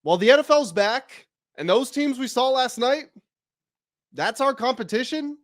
Well, the NFL's back, and those teams we saw last night, that's our competition.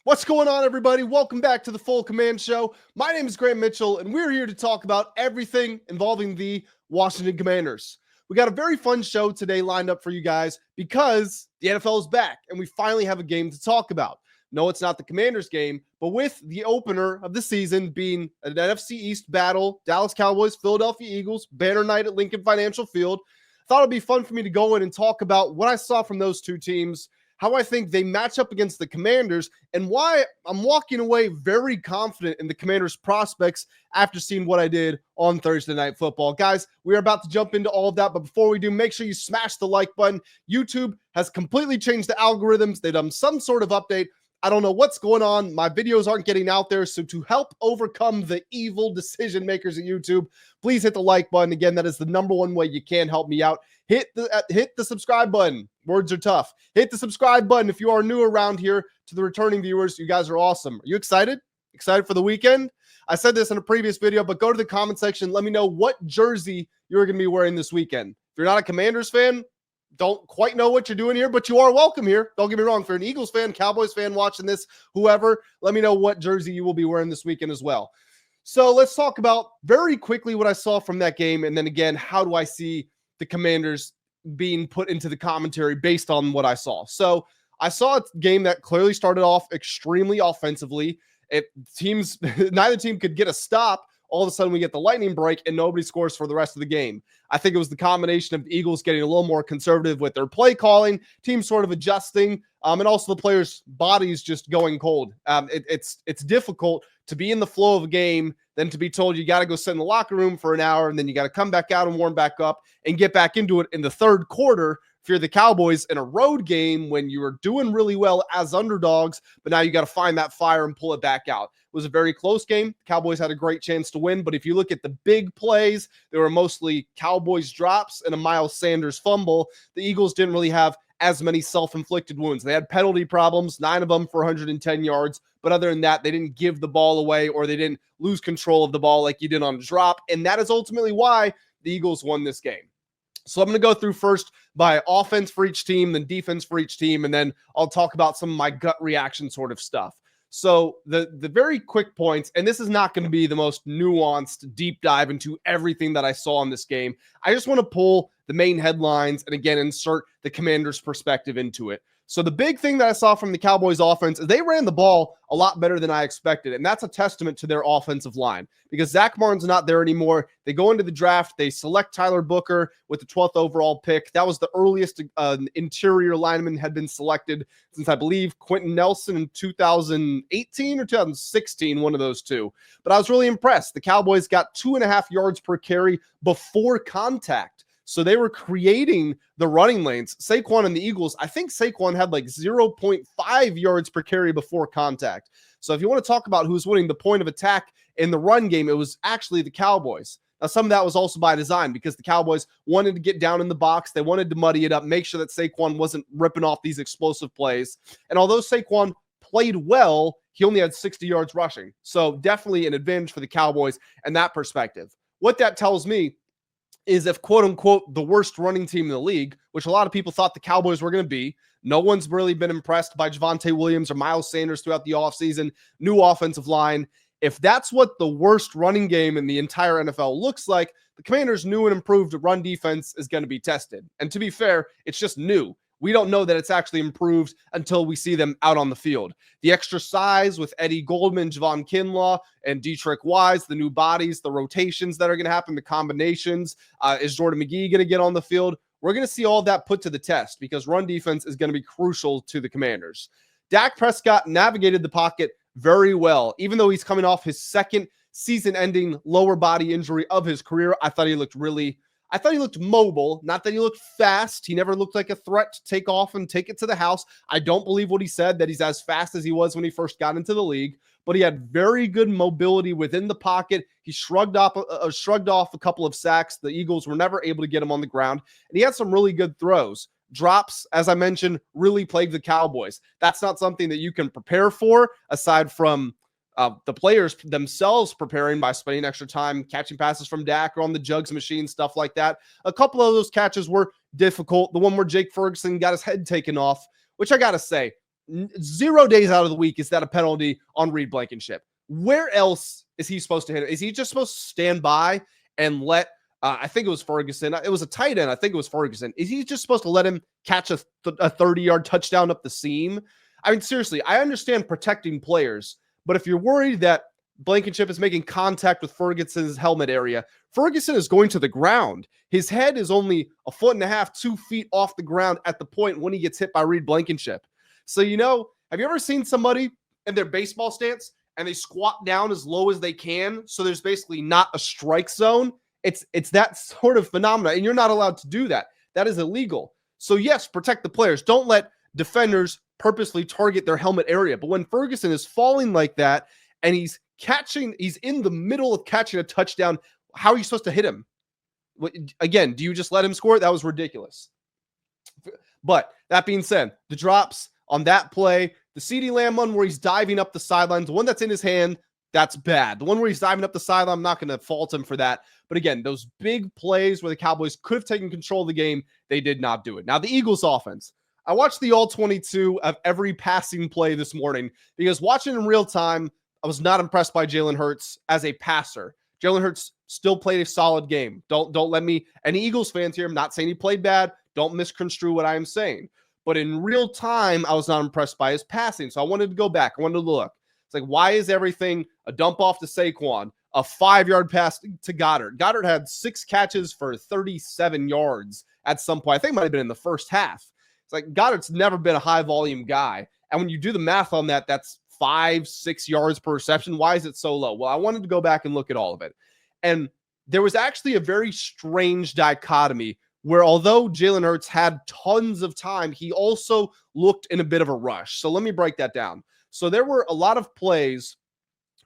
What's going on, everybody? Welcome back to the Full Command Show. My name is Grant Mitchell, and we're here to talk about everything involving the Washington Commanders. We got a very fun show today lined up for you guys because the NFL is back, and we finally have a game to talk about. No, it's not the Commanders game, but with the opener of the season being an NFC East battle, Dallas Cowboys, Philadelphia Eagles, banner night at Lincoln Financial Field, I thought it'd be fun for me to go in and talk about what I saw from those two teams, how I think they match up against the Commanders, and why I'm walking away very confident in the Commanders' prospects after seeing what I did on Thursday Night Football. Guys, we're about to jump into all of that, but before we do, make sure you smash the like button. YouTube has completely changed the algorithms. They've done some sort of update. I don't know what's going on. My videos aren't getting out there. So to help overcome the evil decision makers at YouTube, please hit the like button. Again, that is the number one way you can help me out. Hit the subscribe button. Words are tough. Hit the subscribe button if you are new around here. To the returning viewers, you guys are awesome. Are you excited? Excited for the weekend? I said this in a previous video, but go to the comment section. Let me know what jersey you're going to be wearing this weekend. If you're not a Commanders fan, don't quite know what you're doing here, but you are welcome here. Don't get me wrong. If you're an Eagles fan, Cowboys fan watching this, whoever, let me know what jersey you will be wearing this weekend as well. So let's talk about very quickly what I saw from that game. And then again, how do I see the Commanders being put into the commentary based on what I saw? So I saw a game that clearly started off extremely offensively. Neither team could get a stop. All of a sudden we get the lightning break and nobody scores for the rest of the game. I think it was the combination of the Eagles getting a little more conservative with their play calling, team sort of adjusting, and also the players' bodies just going cold. It's difficult to be in the flow of a game than to be told you got to go sit in the locker room for an hour and then you got to come back out and warm back up and get back into it in the third quarter. If you're the Cowboys in a road game when you were doing really well as underdogs, but now you got to find that fire and pull it back out. It was a very close game. The Cowboys had a great chance to win, but if you look at the big plays, they were mostly Cowboys drops and a Miles Sanders fumble. The Eagles didn't really have as many self-inflicted wounds. They had penalty problems, 9 of them for 110 yards, but other than that, they didn't give the ball away or they didn't lose control of the ball like you did on a drop, and that is ultimately why the Eagles won this game. So I'm going to go through first by offense for each team, then defense for each team, and then I'll talk about some of my gut reaction sort of stuff. So the very quick points, and this is not going to be the most nuanced deep dive into everything that I saw in this game. I just want to pull the main headlines and again insert the Commanders' perspective into it. So the big thing that I saw from the Cowboys offense is they ran the ball a lot better than I expected. And that's a testament to their offensive line because Zach Martin's not there anymore. They go into the draft. They select Tyler Booker with the 12th overall pick. That was the earliest interior lineman had been selected since I believe Quentin Nelson in 2018 or 2016, one of those two. But I was really impressed. The Cowboys got 2.5 yards per carry before contact. So they were creating the running lanes. Saquon and the Eagles, I think Saquon had like 0.5 yards per carry before contact. So if you want to talk about who's winning the point of attack in the run game, it was actually the Cowboys. Now, some of that was also by design because the Cowboys wanted to get down in the box. They wanted to muddy it up, make sure that Saquon wasn't ripping off these explosive plays. And although Saquon played well, he only had 60 yards rushing. So definitely an advantage for the Cowboys in that perspective. What that tells me is if, quote unquote, the worst running team in the league, which a lot of people thought the Cowboys were going to be, no one's really been impressed by Javonte Williams or Miles Sanders throughout the offseason, new offensive line. If that's what the worst running game in the entire NFL looks like, the Commanders' new and improved run defense is going to be tested. And to be fair, it's just new. We don't know that it's actually improved until we see them out on the field. The extra size with Eddie Goldman, Javon Kinlaw, and Dietrich Wise, the new bodies, the rotations that are going to happen, the combinations. Is Jordan McGee going to get on the field? We're going to see all that put to the test because run defense is going to be crucial to the Commanders. Dak Prescott navigated the pocket very well. Even though he's coming off his second season-ending lower body injury of his career, I thought he looked mobile, not that he looked fast. He never looked like a threat to take off and take it to the house. I don't believe what he said, that he's as fast as he was when he first got into the league, but he had very good mobility within the pocket. He shrugged off a couple of sacks. The Eagles were never able to get him on the ground, and he had some really good throws. Drops, as I mentioned, really plagued the Cowboys. That's not something that you can prepare for aside from the players themselves preparing by spending extra time catching passes from Dak or on the jugs machine, stuff like that. A couple of those catches were difficult. The one where Jake Ferguson got his head taken off, which I got to say, 0 days out of the week is that a penalty on Reed Blankenship. Where else is he supposed to hit it? Is he just supposed to stand by and let, I think it was Ferguson. It was a tight end. I think it was Ferguson. Is he just supposed to let him catch a 30-yard touchdown up the seam? I mean, seriously, I understand protecting players, but if you're worried that Blankenship is making contact with Ferguson's helmet area, Ferguson is going to the ground. His head is only 1.5 feet, 2 feet off the ground at the point when he gets hit by Reed Blankenship. So, have you ever seen somebody in their baseball stance and they squat down as low as they can so there's basically not a strike zone? It's that sort of phenomena, and you're not allowed to do that. That is illegal. So, yes, protect the players. Don't let defenders purposely target their helmet area. But when Ferguson is falling like that and he's in the middle of catching a touchdown, how are you supposed to hit him? Again, do you just let him score it? That was ridiculous. But that being said, the drops on that play, the CeeDee Lamb one where he's diving up the sidelines, the one that's in his hand, that's bad. The one where he's diving up the sideline, I'm not going to fault him for that. But again, those big plays where the Cowboys could have taken control of the game, they did not do it. Now, the Eagles offense. I watched the all 22 of every passing play this morning because watching in real time, I was not impressed by Jalen Hurts as a passer. Jalen Hurts still played a solid game. Don't let me, any Eagles fans here, I'm not saying he played bad. Don't misconstrue what I am saying. But in real time, I was not impressed by his passing. So I wanted to go back. I wanted to look. It's like, why is everything a dump off to Saquon, a 5-yard pass to Goddard? Goddard had 6 catches for 37 yards at some point. I think it might have been in the first half. It's like Goddard's never been a high volume guy. And when you do the math on that, that's 5-6 yards per reception. Why is it so low? Well, I wanted to go back and look at all of it. And there was actually a very strange dichotomy where although Jalen Hurts had tons of time, he also looked in a bit of a rush. So let me break that down. So there were a lot of plays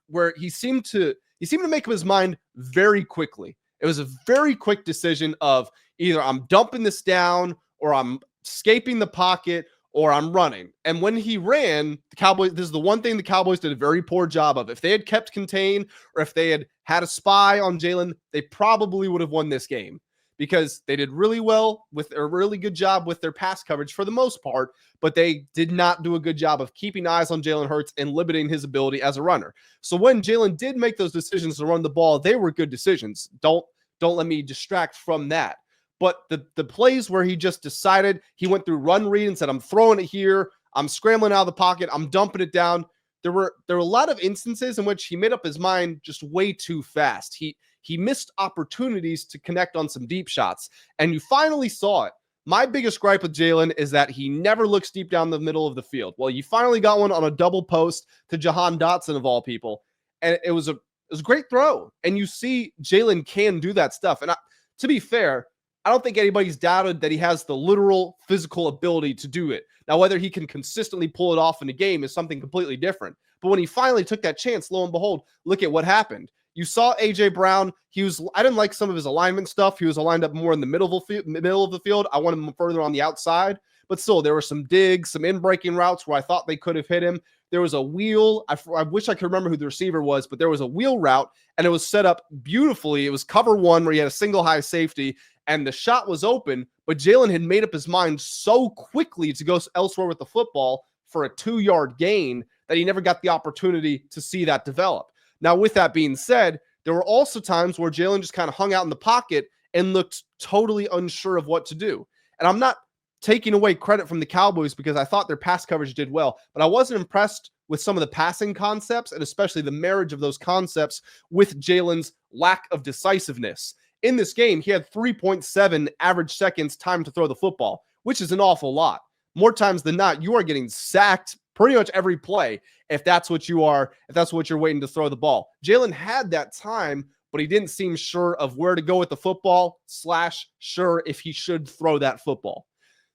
where he seemed to make up his mind very quickly. It was a very quick decision of either I'm dumping this down or I'm escaping the pocket or I'm running. And when he ran, the Cowboys, this is the one thing the Cowboys did a very poor job of. If they had kept contained or if they had a spy on Jalen, they probably would have won this game because they did really well with a really good job with their pass coverage for the most part, but they did not do a good job of keeping eyes on Jalen Hurts and limiting his ability as a runner. So when Jalen did make those decisions to run the ball, they were good decisions. Don't let me distract from that. But the plays where he just decided, he went through run read and said, I'm throwing it here, I'm scrambling out of the pocket, I'm dumping it down. There were a lot of instances in which he made up his mind just way too fast. He missed opportunities to connect on some deep shots, and you finally saw it. My biggest gripe with Jalen is that he never looks deep down the middle of the field. Well, you finally got one on a double post to Jahan Dotson of all people, and it was a great throw. And you see Jalen can do that stuff. And to be fair, I don't think anybody's doubted that he has the literal physical ability to do it. Now, whether he can consistently pull it off in a game is something completely different. But when he finally took that chance, lo and behold, look at what happened. You saw A.J. Brown. I didn't like some of his alignment stuff. He was aligned up more in the middle of the field. I wanted him further on the outside. But still, there were some digs, some in-breaking routes where I thought they could have hit him. There was a wheel. I wish I could remember who the receiver was, but there was a wheel route, and it was set up beautifully. It was cover one where he had a single high safety, and the shot was open, but Jalen had made up his mind so quickly to go elsewhere with the football for a 2-yard gain that he never got the opportunity to see that develop. Now, with that being said, there were also times where Jalen just kind of hung out in the pocket and looked totally unsure of what to do. And I'm not taking away credit from the Cowboys because I thought their pass coverage did well, but I wasn't impressed with some of the passing concepts and especially the marriage of those concepts with Jalen's lack of decisiveness. In this game, he had 3.7 average seconds time to throw the football, which is an awful lot. More times than not, you are getting sacked pretty much every play if that's what you're waiting to throw the ball. Jalen had that time, but he didn't seem sure of where to go with the football / sure if he should throw that football.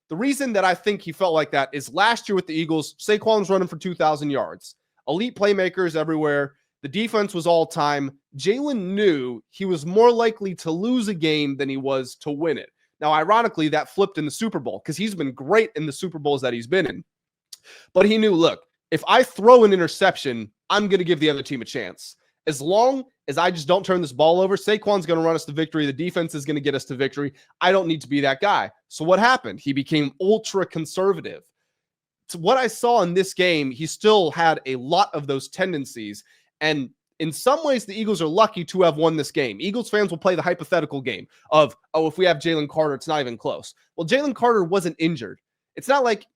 The reason that I think he felt like that is last year with the Eagles, Saquon was running for 2,000 yards. Elite playmakers everywhere. The defense was all time. Jalen knew he was more likely to lose a game than he was to win it. Now, ironically, that flipped in the Super Bowl because he's been great in the Super Bowls that he's been in. But he knew, look, if I throw an interception, I'm going to give the other team a chance. As long as I just don't turn this ball over, Saquon's going to run us to victory. The defense is going to get us to victory. I don't need to be that guy. So what happened? He became ultra conservative. To what I saw in this game, he still had a lot of those tendencies. And in some ways, the Eagles are lucky to have won this game. Eagles fans will play the hypothetical game of, oh, if we have Jalen Carter, it's not even close. Well, Jalen Carter wasn't injured. It's not like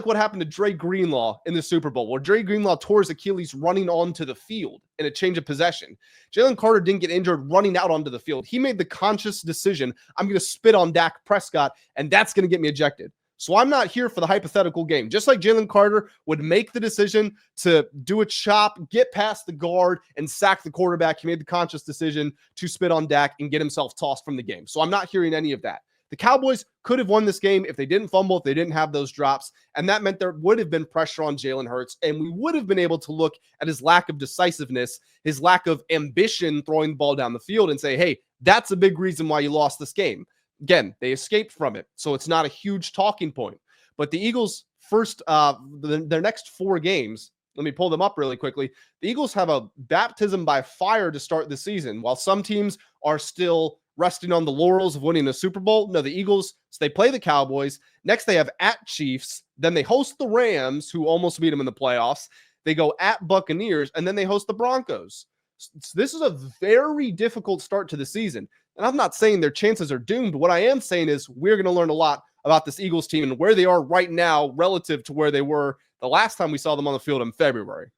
what happened to Dre Greenlaw in the Super Bowl, where Dre Greenlaw tore his Achilles running onto the field in a change of possession. Jalen Carter didn't get injured running out onto the field. He made the conscious decision, I'm going to spit on Dak Prescott, and that's going to get me ejected. So I'm not here for the hypothetical game. Just like Jalen Carter would make the decision to do a chop, get past the guard, and sack the quarterback, he made the conscious decision to spit on Dak and get himself tossed from the game. So I'm not hearing any of that. The Cowboys could have won this game if they didn't fumble, if they didn't have those drops, and that meant there would have been pressure on Jalen Hurts, and we would have been able to look at his lack of decisiveness, his lack of ambition throwing the ball down the field and say, hey, that's a big reason why you lost this game. Again, they escaped from it, so it's not a huge talking point. But the Eagles' their next 4 games, let me pull them up really quickly. The Eagles have a baptism by fire to start the season. While some teams are still resting on the laurels of winning a Super Bowl, no, the Eagles, so they play the Cowboys. Next, they have at Chiefs. Then they host the Rams, who almost beat them in the playoffs. They go at Buccaneers, and then they host the Broncos. So this is a very difficult start to the season. And I'm not saying their chances are doomed. What I am saying is we're going to learn a lot about this Eagles team and where they are right now relative to where they were the last time we saw them on the field in February.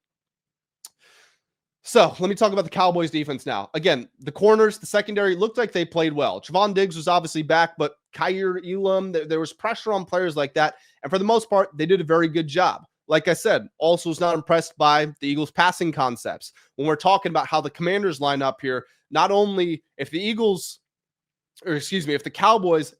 So let me talk about the Cowboys defense now. Again, the corners, the secondary looked like they played well. Trevon Diggs was obviously back, but Kyer Elam, there was pressure on players like that. And for the most part, they did a very good job. Like I said, also was not impressed by the Eagles passing concepts. When we're talking about how the Commanders line up here, not only if the Cowboys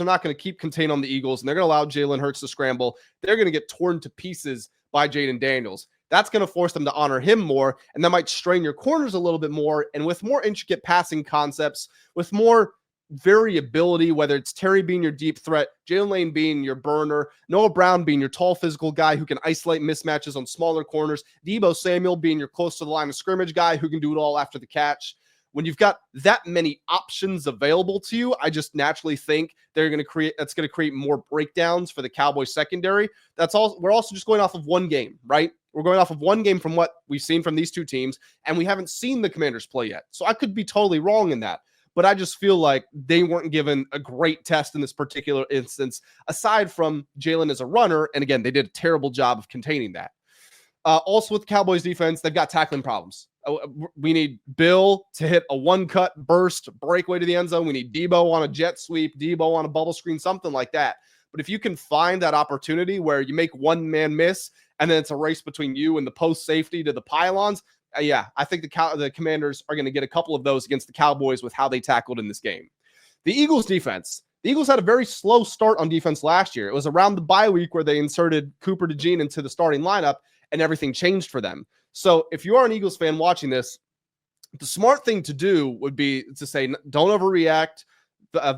are not going to keep contain on the Eagles and they're going to allow Jalen Hurts to scramble, they're going to get torn to pieces by Jaden Daniels. That's going to force them to honor him more, and that might strain your corners a little bit more. And with more intricate passing concepts, with more variability, whether it's Terry being your deep threat, Jalen Lane being your burner, Noah Brown being your tall physical guy who can isolate mismatches on smaller corners, Deebo Samuel being your close to the line of scrimmage guy who can do it all after the catch. When you've got that many options available to you, I just naturally think that's going to create more breakdowns for the Cowboys secondary. That's all. We're also just going off of one game, right? We're going off of one game from what we've seen from these two teams, and we haven't seen the Commanders play yet. So I could be totally wrong in that, but I just feel like they weren't given a great test in this particular instance, aside from Jalen as a runner. And again, they did a terrible job of containing that. Also with the Cowboys defense, they've got tackling problems. We need Bill to hit a one-cut burst breakaway to the end zone. We need Deebo on a jet sweep, Deebo on a bubble screen, something like that. But if you can find that opportunity where you make one man miss and then it's a race between you and the post safety to the pylons, I think the Commanders are going to get a couple of those against the Cowboys with how they tackled in this game. The Eagles defense. The Eagles had a very slow start on defense last year. It was around the bye week where they inserted Cooper DeJean into the starting lineup and everything changed for them. So if you are an Eagles fan watching this, the smart thing to do would be to say, don't overreact.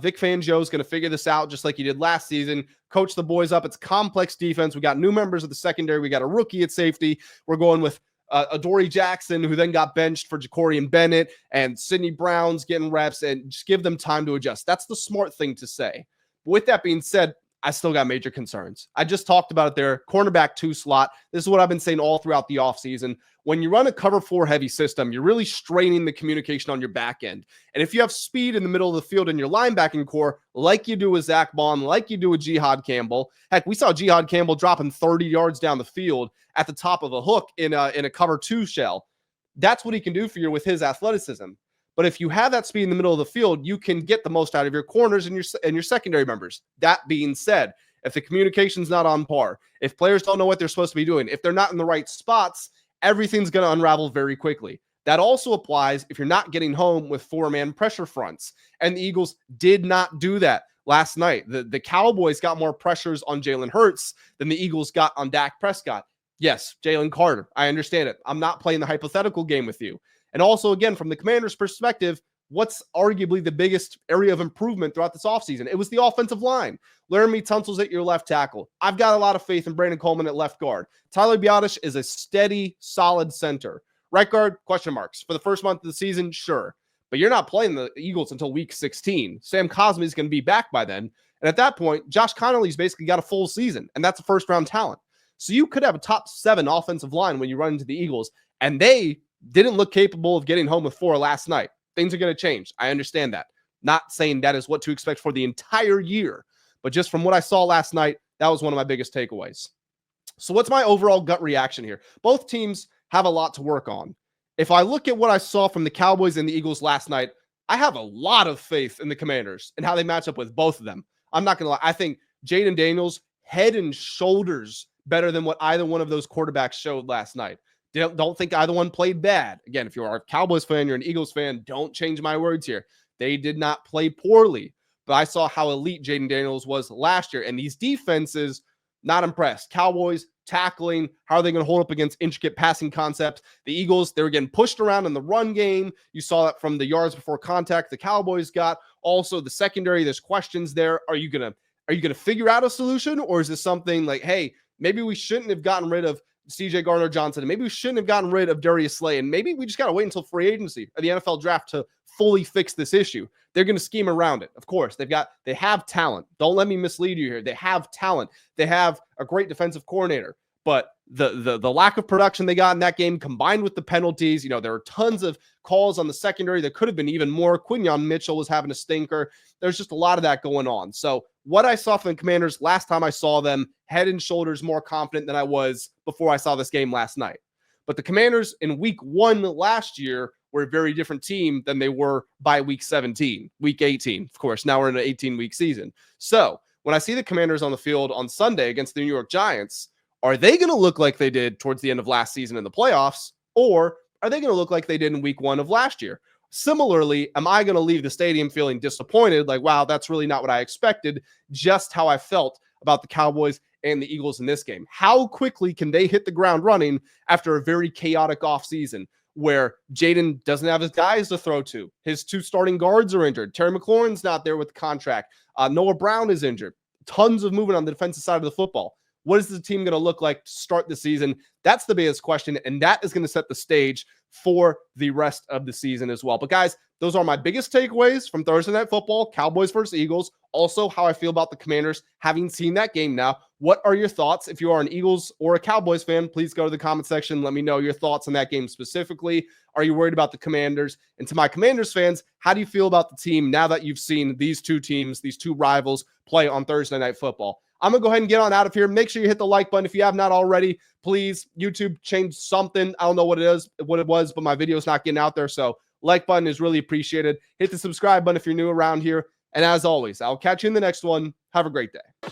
Vic Fangio is going to figure this out just like he did last season. Coach the boys up. It's complex defense. We got new members of the secondary. We got a rookie at safety. We're going with Adoree Jackson, who then got benched for Ja'Cory Bennett, and Sidney Brown's getting reps, and just give them time to adjust. That's the smart thing to say. With that being said, I still got major concerns. I just talked about it there. Cornerback 2 slot. This is what I've been saying all throughout the offseason. When you run a cover 4 heavy system, you're really straining the communication on your back end. And if you have speed in the middle of the field in your linebacking core, like you do with Zach Bond, like you do with Jihad Campbell. Heck, we saw Jihad Campbell dropping 30 yards down the field at the top of a hook in a cover 2 shell. That's what he can do for you with his athleticism. But if you have that speed in the middle of the field, you can get the most out of your corners and your secondary members. That being said, if the communication's not on par, if players don't know what they're supposed to be doing, if they're not in the right spots, everything's going to unravel very quickly. That also applies if you're not getting home with 4-man pressure fronts. And the Eagles did not do that last night. The Cowboys got more pressures on Jalen Hurts than the Eagles got on Dak Prescott. Yes, Jalen Carter. I understand it. I'm not playing the hypothetical game with you. And also, again, from the Commanders' perspective, what's arguably the biggest area of improvement throughout this offseason? It was the offensive line. Laramie Tunsil's at your left tackle. I've got a lot of faith in Brandon Coleman at left guard. Tyler Biotish is a steady, solid center. Right guard, question marks. For the first month of the season, sure. But you're not playing the Eagles until week 16. Sam Cosmi is going to be back by then. And at that point, Josh Connolly's basically got a full season, and that's a first-round talent. So you could have a top 7 offensive line when you run into the Eagles, and they didn't look capable of getting home with 4 last night. Things are going to change. I understand that. Not saying that is what to expect for the entire year, but just from what I saw last night, that was one of my biggest takeaways. So what's my overall gut reaction here? Both teams have a lot to work on. If I look at what I saw from the Cowboys and the Eagles last night, I have a lot of faith in the Commanders and how they match up with both of them. I'm not going to lie. I think Jaden Daniels head and shoulders better than what either one of those quarterbacks showed last night. Don't think either one played bad. Again, if you're a Cowboys fan, you're an Eagles fan, don't change my words here. They did not play poorly, but I saw how elite Jaden Daniels was last year, and these defenses, not impressed. Cowboys tackling, how are they going to hold up against intricate passing concepts? The Eagles, they were getting pushed around in the run game. You saw that from the yards before contact the Cowboys got. Also, the secondary, there's questions there. Are you gonna figure out a solution, or is this something like, hey, maybe we shouldn't have gotten rid of CJ Gardner-Johnson, and maybe we shouldn't have gotten rid of Darius Slay, and maybe we just got to wait until free agency or the NFL draft to fully fix this issue? They're going to scheme around it. Of course, they have talent. Don't let me mislead you here. They have talent. They have a great defensive coordinator, but the lack of production they got in that game combined with the penalties, there are tons of calls on the secondary that could have been even more. Quinyon Mitchell was having a stinker. There's just a lot of that going on. So what I saw from the Commanders last time I saw them, head and shoulders more confident than I was before I saw this game last night. But the Commanders in week 1 last year were a very different team than they were by week 17, week 18. Of course, now we're in an 18-week season. So when I see the Commanders on the field on Sunday against the New York Giants, are they going to look like they did towards the end of last season in the playoffs, or are they going to look like they did in week 1 of last year? Similarly, am I going to leave the stadium feeling disappointed, like, wow, that's really not what I expected, just how I felt about the Cowboys and the Eagles in this game? How quickly can they hit the ground running after a very chaotic offseason where Jaden doesn't have his guys to throw to? His 2 starting guards are injured. Terry McLaurin's not there with the contract. Noah Brown is injured. Tons of movement on the defensive side of the football. What is the team going to look like to start the season? That's the biggest question, and that is going to set the stage for the rest of the season as well. But guys, those are my biggest takeaways from Thursday Night Football, Cowboys versus Eagles. Also, how I feel about the Commanders, having seen that game now. What are your thoughts? If you are an Eagles or a Cowboys fan, please go to the comment section. Let me know your thoughts on that game specifically. Are you worried about the Commanders? And to my Commanders fans, how do you feel about the team now that you've seen these 2 teams, these 2 rivals play on Thursday Night Football? I'm going to go ahead and get on out of here. Make sure you hit the like button if you have not already. Please, YouTube changed something. I don't know what it was, but my video is not getting out there. So like button is really appreciated. Hit the subscribe button if you're new around here. And as always, I'll catch you in the next one. Have a great day.